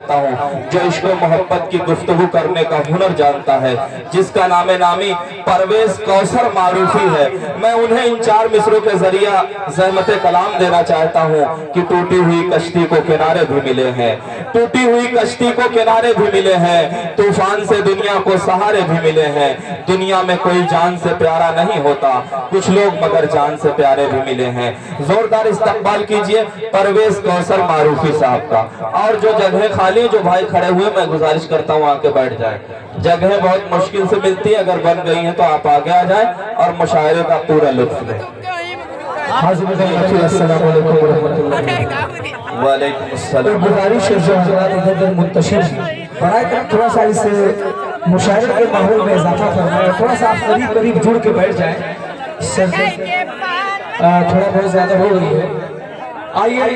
हूँ जो इश्क मोहब्बत की गुफ्तगू करने का हुनर जानता है, जिसका नामे नामी परवेज कौसर मारूफी है। मैं उन्हें इन 4 मिसरों के जरिया ज़हमत कलाम देना चाहता हूँ कि टूटी हुई कश्ती को किनारे भी मिले हैं, टूटी हुई कश्ती को किनारे भी मिले हैं, तूफान से दुनिया को सहारे भी मिले हैं। दुनिया में कोई जान से प्यारा नहीं होता, कुछ लोग मगर जान से प्यारे भी मिले हैं। जोरदार इस्तकबाल कीजिए परवेज कौसर मारूफी साहब का। और जो जगह खाली जो भाई खड़े हुए, मैं गुजारिश करता हूँ आके बैठ जाए। जगह बहुत मुश्किल से मिलती है, अगर बन गई है तो आप आगे आ जाए और मुशायरे का पूरा लुत्फ लें। वालेकुम अस्सलाम। गुजारिश है जो हज़रात इधर मुंतशिर थोड़ा सा इस मुशायरे के माहौल में इजाफा फरमाए, थोड़ा सा आप करीब करीब जुड़ के बैठ जाए। थोड़ा बहुत ज्यादा हो रही है। आइए,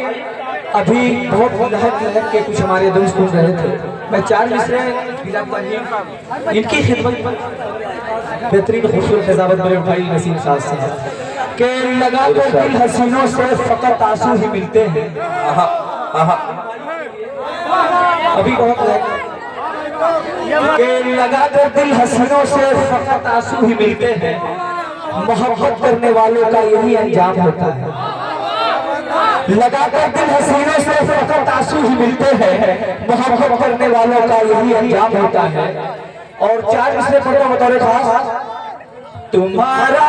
अभी बहुत लहक के कुछ हमारे दोस्त सुन रहे थे। मैं 4 मिसरे इनकी खिदमत बेहतरीन खूबसूरत कज़ावत मेरे भाई नसीम साहब के लगा तो दिल हसीनों से फकत आंसू ही मिलते हैं। अभी बहुत के लगा तो दिल हसीनों से फकत आंसू ही मिलते हैं, मोहब्बत करने वालों का यही अंजाम होता है। लगाकर दिल हसीनों से फकत आंसू ही मिलते हैं, मोहब्बत करने वालों का यही अंजाम होता है। और 4 मिसरे पढ़ता बतौर खास, तुम्हारा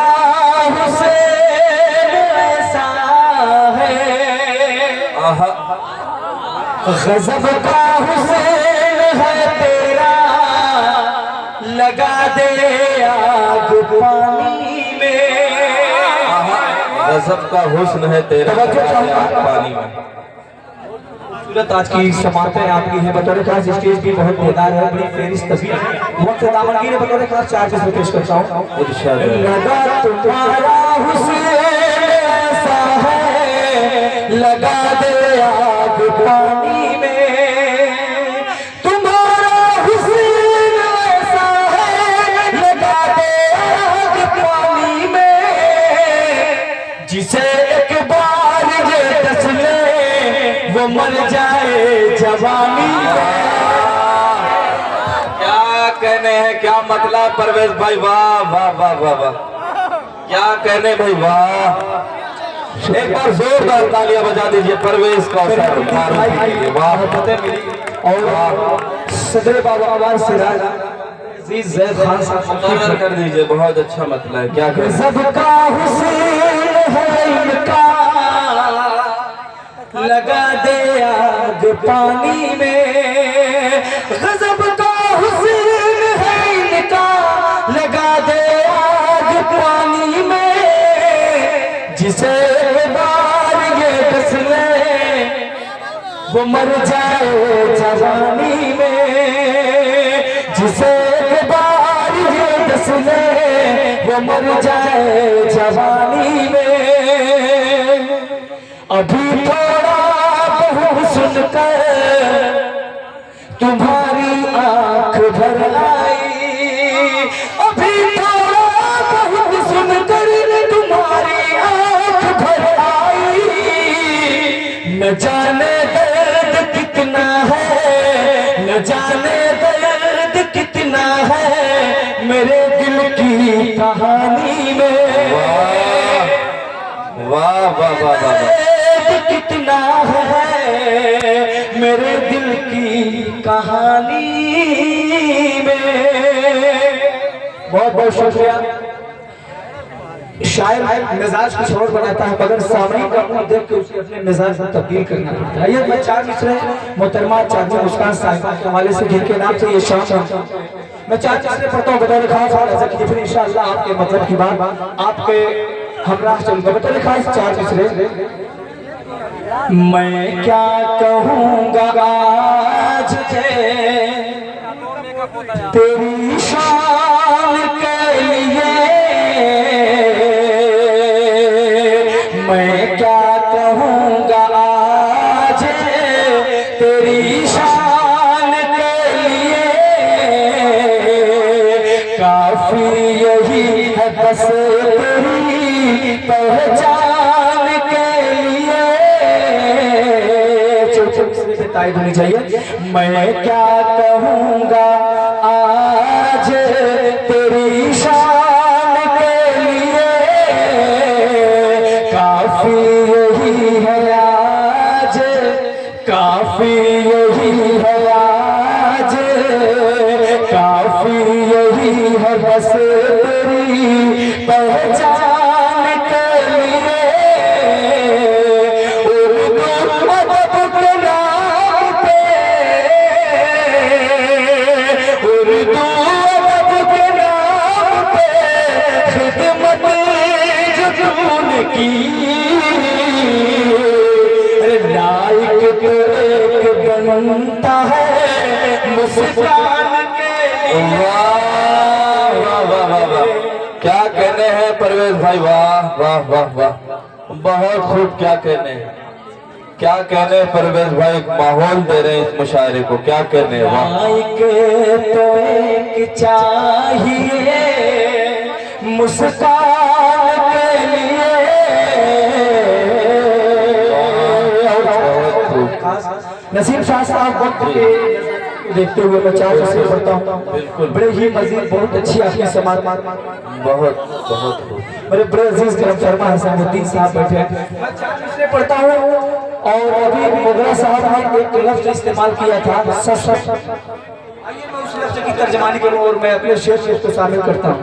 हुसैन ऐसा है, गजब का हुसैन है तेरा, लगा दे आग पानी में। गजब का हुस्न है तेरा, पानी में। आज की समातें आपकी हैं बतौर खास। स्टेज भी बहुत बेदार है, बड़ी फेरिस्त तस्वीर है। वक्त दामनगी ने बतौर खास 4 चीज़ पेश करता हूँ। लगा तुम्हारा हुस्न ऐसा है, लगा दे आग पानी में। तुम्हारा हुस्न ऐसा है, लगा दे आग पानी में। जिसे एक बार ये डस ले वो मर जाए जवानी में। क्या कहने हैं, क्या मतलब परवेज भाई, वाह वाह वाह वाह वाह, क्या कहने भाई, वाह। एक बार जोरदार तालियां बजा दीजिए परवेज कौसर मारूफी। वाह, और सदर बाबा आवाज सिराज अजीज जैद खान साहब कर दीजिए, बहुत अच्छा मतलब है। क्या सबका हुस्न है इनका, लगा दे आग पानी में। गजब का हुस्न है इनका, लगा दे आग पानी में। जिसे बार ये डस ले वो मर जाए जवानी में। जिसे बार ये डस ले वो मर जाए जवानी में। अभी थोड़ा बहुत सुनकर तुम्हारी आंख भर आई, अभी थोड़ा बहुत सुनकर तुम्हारी आंख भर आई। न जाने दर्द कितना है, न जाने दर्द कितना है मेरे दिल की कहानी में। वाह वाह वाह वाह, कितना है मेरे दिल की कहानी में। बहुत बहुत शुक्रिया। शायर मिजाज कुछ और बनाता है, मगर सामने का मुंह देख के उसे अपने मिजाज को तब्दील करना पड़ता है। ये मैं 4 मिसरे मोहतरमा चाचा मुस्कान साहिबा के हवाले से, जिनके नाम से ये शाम मैं 4 मिसरे पढ़ता हूँ बतौर खास। फिर इंशाअल्लाह आपके मतलब की बात आपके हमरा चलूंगा बतौर खास 4 मिसरे। मैं क्या कहूँगा आज तेरी शान के लिए, मैं क्या कहूँगा आज तेरी शान के लिए। काफी यही है बस तेरी पहचान के लिए। तायद होनी चाहिए। मैं क्या कहूँगा आज तेरी शान के लिए, काफी यही है आज, काफी यही है आज, काफी यही है बस तेरी पहचान के लिए। उर्दू अदब के नाम पे, उर्दू अदब के नाम पे खिदमत जुनून की, लाइक तो एक बनता है मुस्कान के लिए। वाह वाह वाह वाह, क्या कहने हैं परवेज भाई, वाह वाह वाह वाह, बहुत खूब। क्या कहने हैं, क्या कहने हैं परवेज भाई, एक माहौल दे रहे हैं इस मुशायरे को, क्या कहने हैं। वाह, तो एक चाहिए मुस्कान के लिए। नसीम शाह साहब वक्त के देखते हुए मैं चार से पढ़ता हूँ। बिल्कुल, बड़े ही मजीद बहुत अच्छी आपकी समाज, बहुत बहुत खूब। मेरे बड़े अजीज करम फरमा हसनुद्दीन साहब बैठे हैं। मैं चार मिसरे पढ़ता हूँ और अभी मोगरा साहब ने एक लफ्ज इस्तेमाल किया था सस। आइए मैं उस लफ्ज की तर्जमानी करूँ और मैं अपने शेर से उसको शामिल करता हूँ।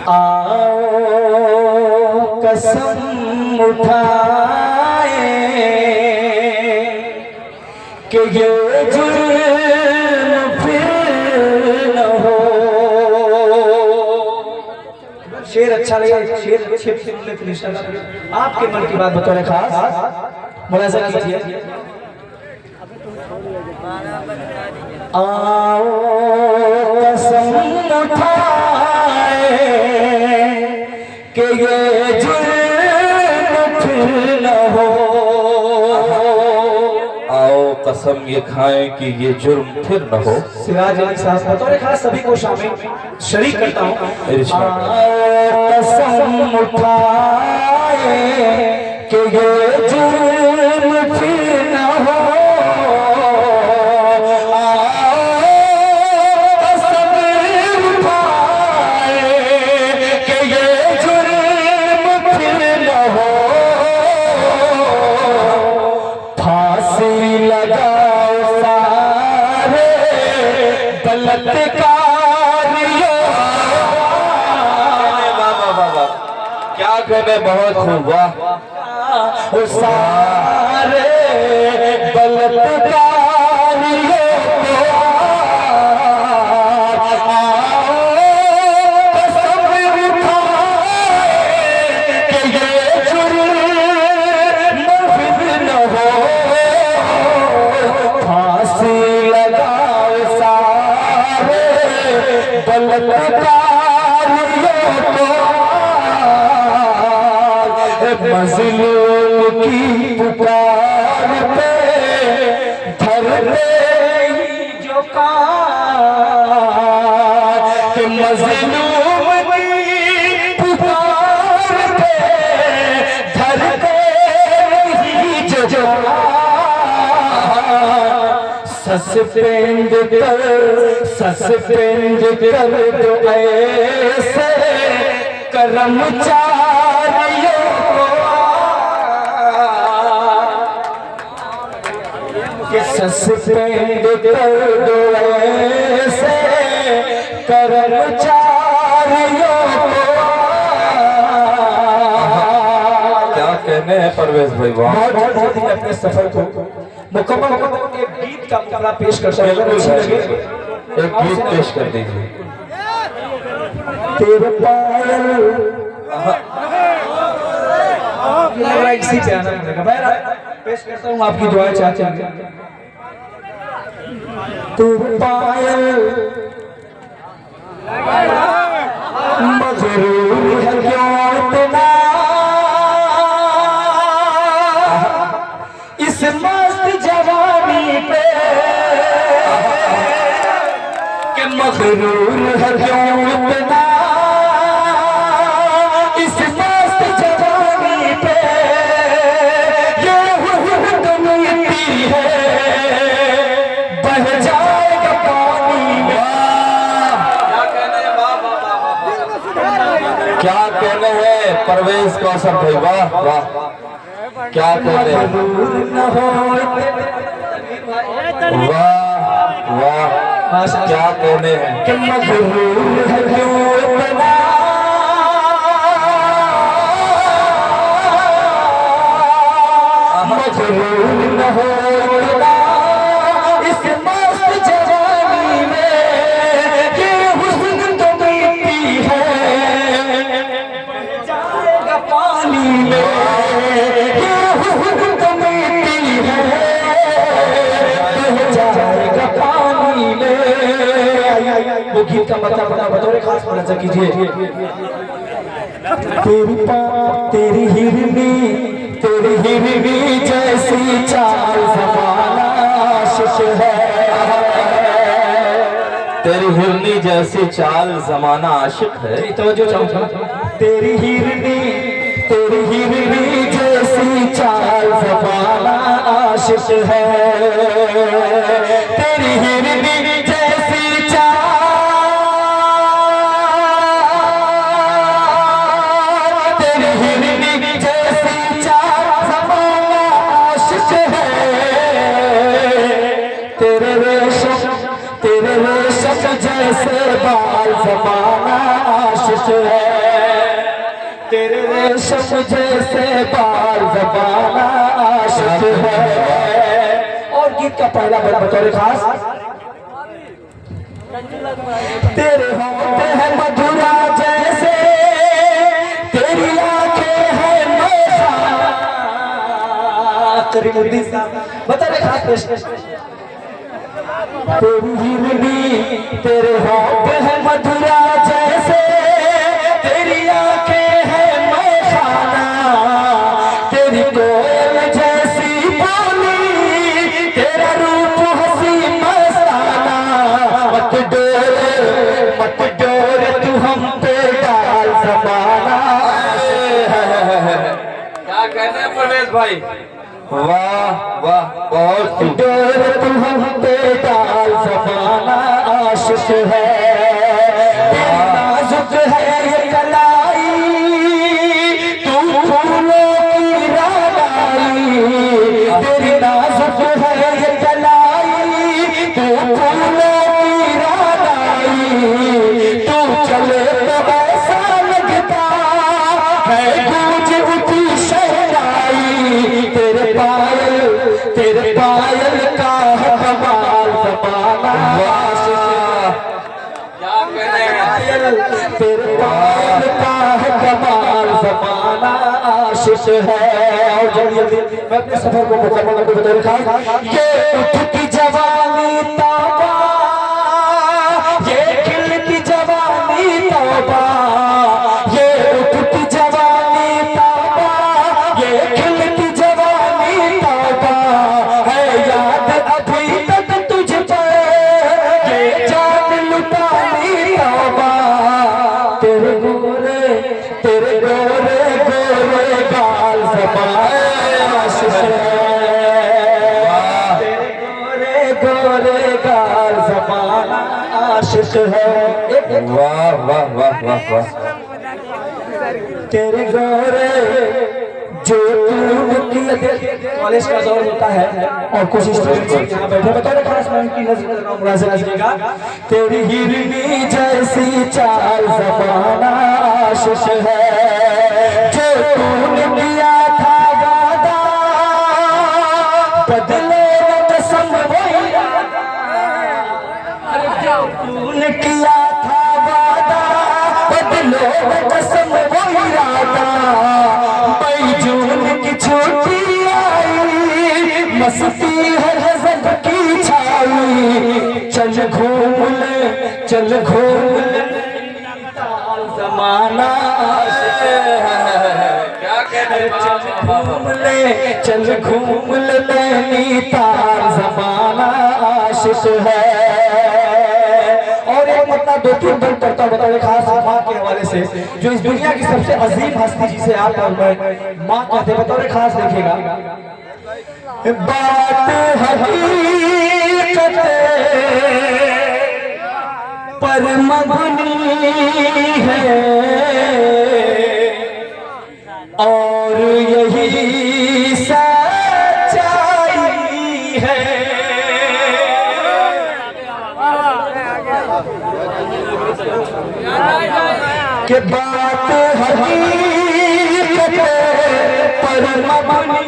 आओ कसम उठाए कि ये जुर्म फिर न हो। शेर अच्छा लगे, शेर अच्छे सुनने के लिए आपके मन की बात बतौर खास मुलाजा कीजिए। आओ कसम उठाए कि ये जुर्म फिर न हो। आओ कसम ये खाएं कि ये जुर्म फिर न हो। सिराज अली साहब बतौर खास सभी को शामिल शरीक करता हूँ। कसम उठाए कि ये जुर्म फिर न हो। कसम उठाए कि ये जुर्म फिर न हो। फांसी लगाओ सारे बलात्कारियों। क्या कहने, बहुत खूब। वाह, सारे बलात्कारियों को कसम उठाए कि ये जुर्म फिर न हो। फांसी लगाओ सारे बलात्कारियों को। मज़लूम की पुकार पे धरते ही जो कान, कि मज़लूम की पुकार पे धरते ही जो कान। सस्पेंड कर दो ऐसे कर्मचारियों कि सस्पेंड कर दो ऐसे कर्मचारियों को। क्या कहने हैं परवेज भाई, वाह। बहुत ही अपने सफर को मुकम्मल एक गीत का मुकाबला पेश करता है। अगर अच्छी लगे एक गीत पेश कर दीजिए। तेरे पायल इसी पे आना पड़ेगा। मैं पेश करता हूँ, आपकी दुआएं चाहते हैं। तेरे पायल मजरूर है क्यों इतना इस मस्त जवानी पे, कि मगरूर है क्यों इतना इस मस्त जवानी पे। ये हुक्म परवेज कौसर भाई, वाह वाह, क्या कह रहे हैं, वाह वाह, क्या कहने हैं। इस मस्त जवानी में ये हुस्न तो मिलती है, जाएगा पानी में ये हुस्न तो मिलती है, जाएगा पानी में। वो गीत का मतलब बता बतौर खास पढ़ा कीजिए। तेरी हिरनी जैसी चाल ज़माना आशिक है, तेरी हिरनी जैसी चाल जमाना आशिक है। तवज्जो चाहूंगा। तेरी हिरनी जैसी चाल ज़माना आशिक है, तेरी हिरनी जैसी चाल, तेरी हिरनी जैसी चाल ज़माना आशिक है, तेरे रेशम जैसे बाल ज़माना आशिक है, तेरे रेशम जैसे बाल ज़माना आशिक है। और गीत का पहला बड़ा बतौर खास। तेरे होंठ हैं मधुरा जैसे, तेरी आंखें हैं मौसाना, करीमुद्दीन साहब बतौर खास पेश। तेरी हिरनी, तेरे होंठ हैं मधुरा जैसे, तेरी आंखें हैं मौसाना, तेरी कोयल जैसी बोली, तेरा रूप हंसी मस्ताना, मत डोरे तू हम पे डाल ज़माना। क्या कहने हैं परवेज भाई, वाह वाह, बहुत डोरे तू हम पे डाल ज़माना आशिक है, नाजुक है ये कलाई, तू फूलों की रागाई, तेरी नाजुक है ये कलाई, तू फूलों की रागाई, तू चले तो ऐसा लगता है गूंज उठी शहनाई, तेरे पायल का है कमाल ज़माना आशिक। क्या कहने हैं, तेरे पायल का है कमाल ज़माना आशिक है। और जल्दी मैं अपने सफर को मुकम्मल करके बता रहा हूं। ये उठती जवानी तौबा, ये खिलती जवानी तौबा, ये उठती जवानी तौबा, ये खिलती जवानी तौबा, है याद अभी तक तुझ पर ये जान लुटानी तौबा, तेरे गोरे गाल ज़माना आशिक है, तेरे गोरे गाल ज़माना आशिक है। वाह वाह वाह वाह वाह, तेरे गोरे जो कॉलेज का दौर होता है और कुछ स्टूडेंट्स यहाँ बैठे बता खास मैं उनकी नजर मुलाज़ा कीजिएगा। तेरी हिरनी जैसी चाल ज़माना आशिक है, जो तूने किया था वादा बदले न कसम वही, तूने किया था वादा बदले न कसम वही इरादा, मई जून की छुट्टी आई, मस्ती है हज़ब की छाई, चल घूम ले ताल ज़माना आशिक है, क्या कहने हैं, चल घूम ले नैनीताल ज़माना आशिक है। और एक मतलब दो तीन दिन करता बताओ खास माँ के हवाले से, जो इस दुनिया की सबसे अजीम हस्ती जिसे आप और मैं माँ कहते हैं, बताओ खास देखिएगा। बात हकीकत पर मबनी है, और यही सच्चाई है कि बात हकीकत पर मबनी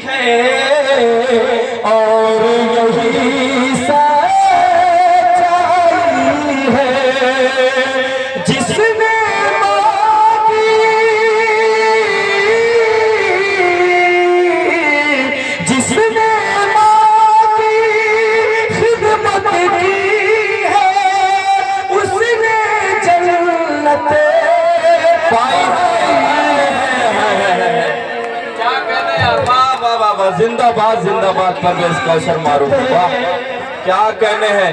है और यही सच्चाई है जिसने मांगी जिसने मांगी खिदमत की है उसने जन्नत पाई है। क्या कहने यार, वाह वाह वाह वाह, जिंदाबाद जिंदाबाद परवेज कौसर मारूफ, वाह क्या कहने हैं,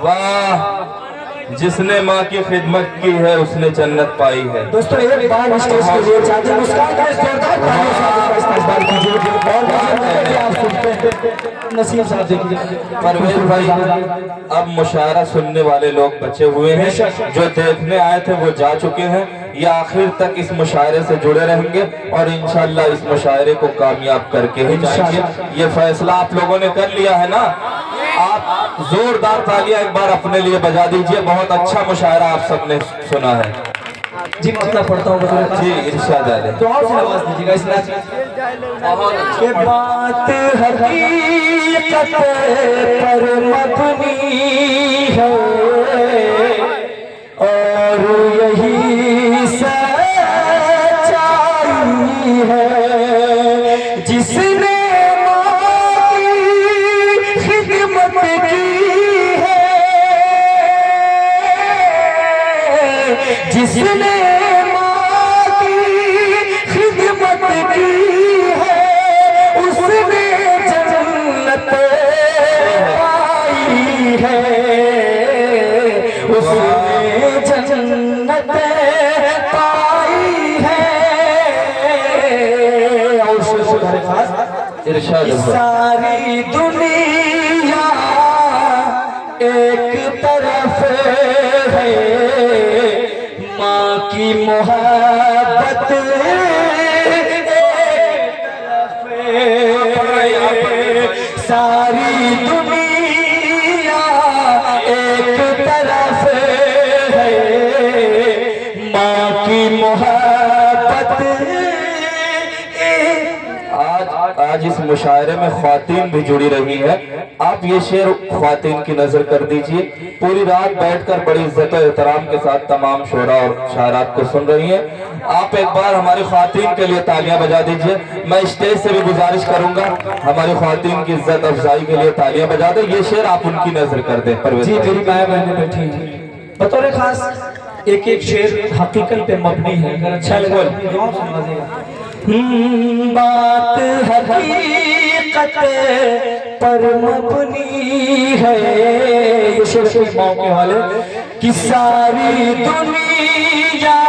वाह जिसने माँ की खिदमत की है उसने जन्नत पाई है। दोस्तों एक बार स्टेज के लिए चाहते हैं मुस्कान के जोरदार तालियों से आपका इस्तेमाल कीजिए और आप सुनते हैं नसीम साहब देखिए। परवेज भाई अब मुशायरा सुनने वाले लोग बचे हुए हैं, जो देखने आए थे वो जा चुके हैं, ये आखिर तक इस मुशायरे से जुड़े रहेंगे और इंशाल्लाह इस मुशायरे को कामयाब करके ही जाएंगे। ये फैसला आप लोगों ने कर लिया है ना। आप जोरदार तालियां एक बार अपने लिए बजा दीजिए, बहुत अच्छा मुशायरा आप सबने सुना है जी। मतलब पढ़ता हूँ जी, इरशाद है। तो और से आवाज दीजिएगा इस नाच के बात हकीकत पर मबनी है और यही सच्चाई है जिसने मांगी खिदमत की है जिसने मांगी खिदमत की है उसने जन्नत पाई है उसने जन्नत पाई है। और इरशाद है। सारी दुनिया एक तरफ है माँ की मोहब्बत एक तरफ है सारी दुनिया एक तरफ है माँ की मोहब्बत आज इस मुशायरे में ख्वातीन भी जुड़ी रही है। आप ये शेर ख्वातीन की नजर कर दीजिए। पूरी रात बैठकर बड़ी इज्जत और एहतराम के साथ तमाम शोरा और शायरात को सुन रही हैं। आप एक बार हमारी ख्वातीन के लिए तालियां बजा दीजिए। मैं स्टेज से भी गुजारिश करूंगा हमारी ख्वातीन की इज्जत अफजाई के लिए तालियां बजा दें। ये शेर आप उनकी नजर कर दें। परवेज जी मेरी माया बहनें बैठी बतौर खास एक एक शेर हकीकत पे मबनी है, अगर अच्छा लगे बात हकीकत पर मबनी है ये शेर के मौके वाले कि सारी दुनिया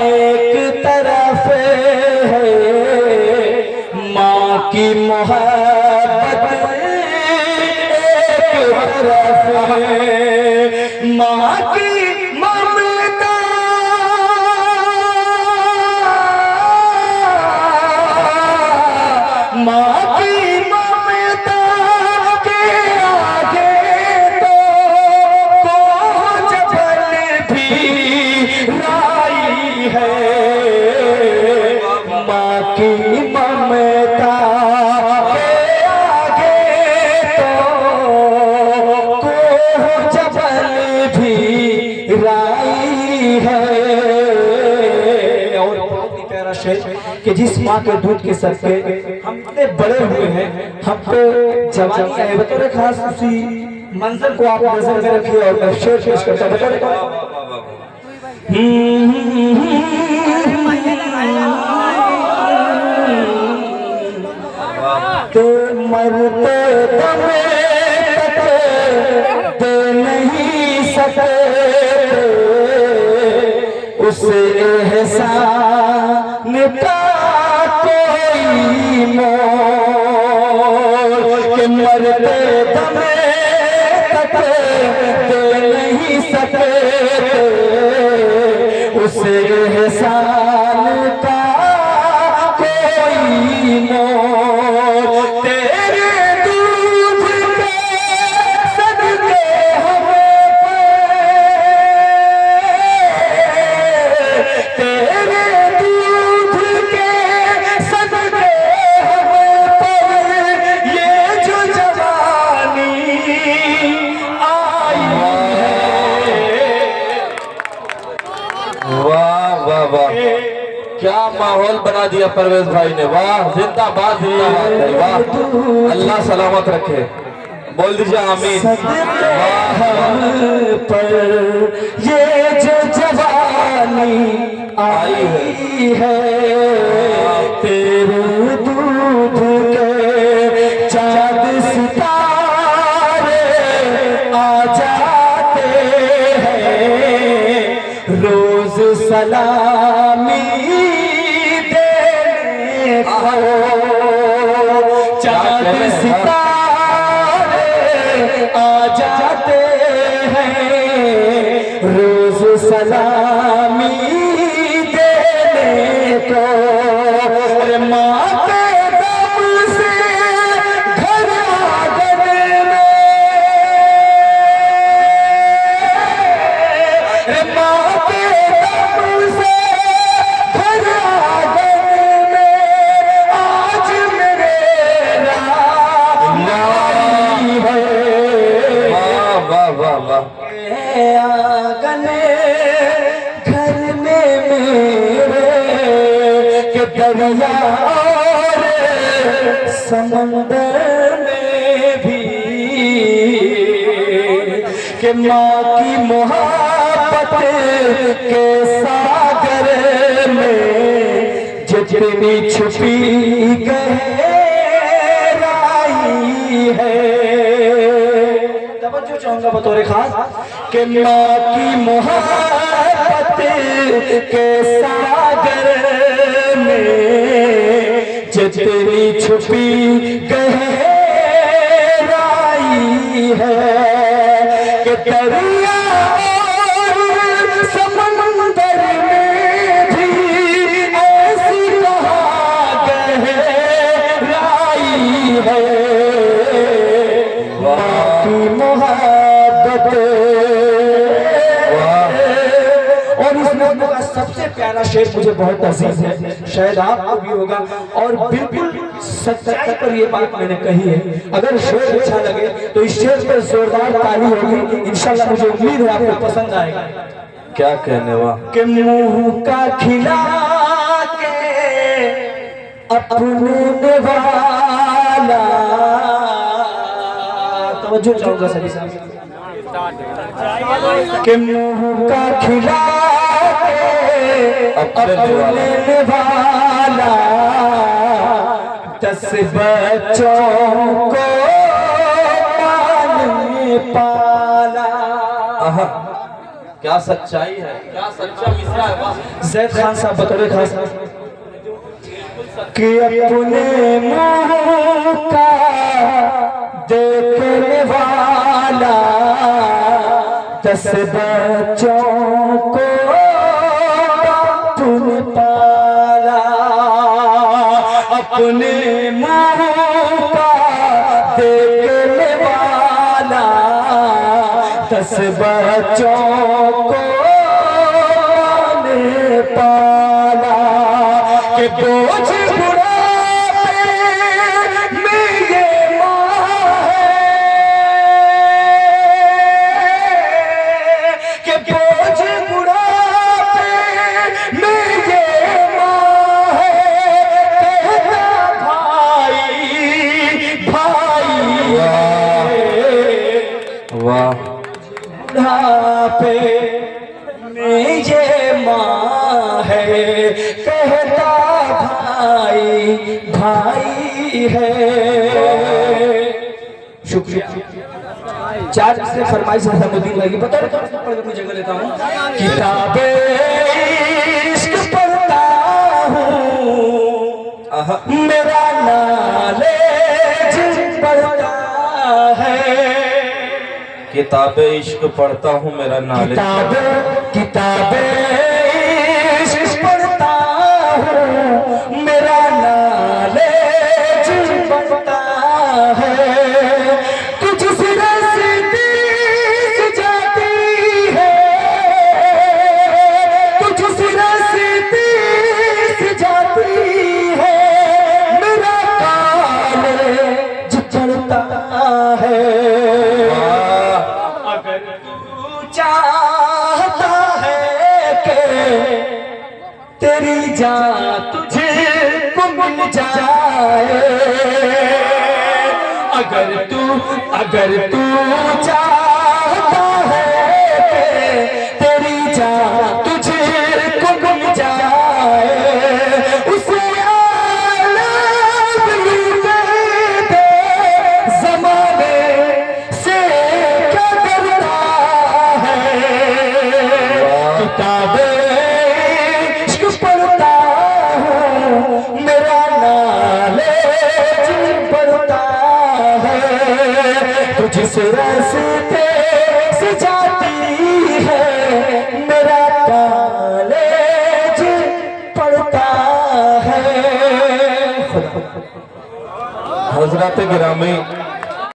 एक तरफ है माँ की मोहब्बत एक तरफ है माँ की ममता माँ की ममता के आगे तो जबल भी राई है माँ की ममता के आगे तो जबल भी राई है। और बहुत ही प्यारा शेर कि जिस माँ के दूध के सदके हम इतने बड़े हुए हैं, हम पे जवानी है बतौर खास उसी मंजर को आप नजर में रखिए और मैं शेर पेश करता हूं बतौर तो मरते दमे तक दे नहीं सके उस एहसान का कोई मोल के मरते दमे तक दे नहीं सके उस एहसान का दिया परवेज भाई ने। वाह, जिंदाबाद जिंदाबाद भाई, वाह, अल्लाह सलामत रखे। बोल दीजिए आमीन। पर ये जो जवानी आई है, तेरे दूध के चाँद सितारे आ जाते हैं, रोज सलामी देने को चाँद सितारे आ जाते हैं, रोज सलामी देने को। अरे माँ के दम से घर आंगन में, अरे माँ के दम से घर आंगन में आज मेरे राम आई है। वाह वाह वाह, आंगन घर में मेरे के दरिया और समंदर में भी, के माँ की मोहब्बत के सागर में जितनी छुपी गहराई है। तवज्जो चाहूंगा बतौर खास कि माँ की मोहब्बत के सागर में जितनी छुपी गहराई है, कि दरिया और समंदर में भी ऐसी कहाँ गहराई है। की मोहब्बत। और इस नज़्म का सबसे प्यारा शेर मुझे बहुत अजीज है, शायद आपको भी होगा, और बिल्कुल सच्चाई पर ये बात मैंने कही है। अगर शेर अच्छा लगे तो इस शेर पर जोरदार ताली होगी, इंशाल्लाह मुझे उम्मीद है आपको पसंद आएगा। क्या कहने, वाह। कि मुंह का खिला के अपने वाला, तवज्जो चाहूंगा सभी साहब, कि मुंह का खिला के अपने वाला 10 बच्चों को पालने पाला। क्या सच्चाई है, क्या सच्चा मिसरा है, वाह। ज़ैद खान साहब बतौर खास कि अपने मुंह का देखने वाला 10 बच्चों को तूने पाला। अपने मुंह का देखने वाला 10 बच्चों को तूने पाला। कि बोझ बुढ़ापे में ये माँ है, कि बोझ बुढ़ापे में ये माँ है, कहता भाई भाई वाह। बुढ़ापे में ये माँ है, कहता भाई भाई है। शुक्रिया। 4 से फरमाइश है समुद्दीन भाई की, बता रहे अपनी जगह लेता हूँ। किताबें इश्क पढ़ता हूँ, मेरा नॉलेज बढ़ता है। किताबें इश्क पढ़ता हूँ, मेरा नॉलेज। किताबें इश्क पढ़ता हूँ, मेरा नॉलेज बढ़ता है। तुझसे रस्ती जाती है, तुझसे रस्ती जाती है, मेरा कॉलेज चढ़ता है। अगर तू चाहता है कि तेरी जान तुझे अगर तू चाहता है कि तेरी जान तुझको मिल जाए, उसे आलम दे ज़माने से क्या डरता है। किताबें इश्क पढ़ता हूँ, मेरा नॉलेज बढ़ता है, तो जिस रास्ते से जाती है मेरा नॉलेज पढ़ता है। हजरत गिरामी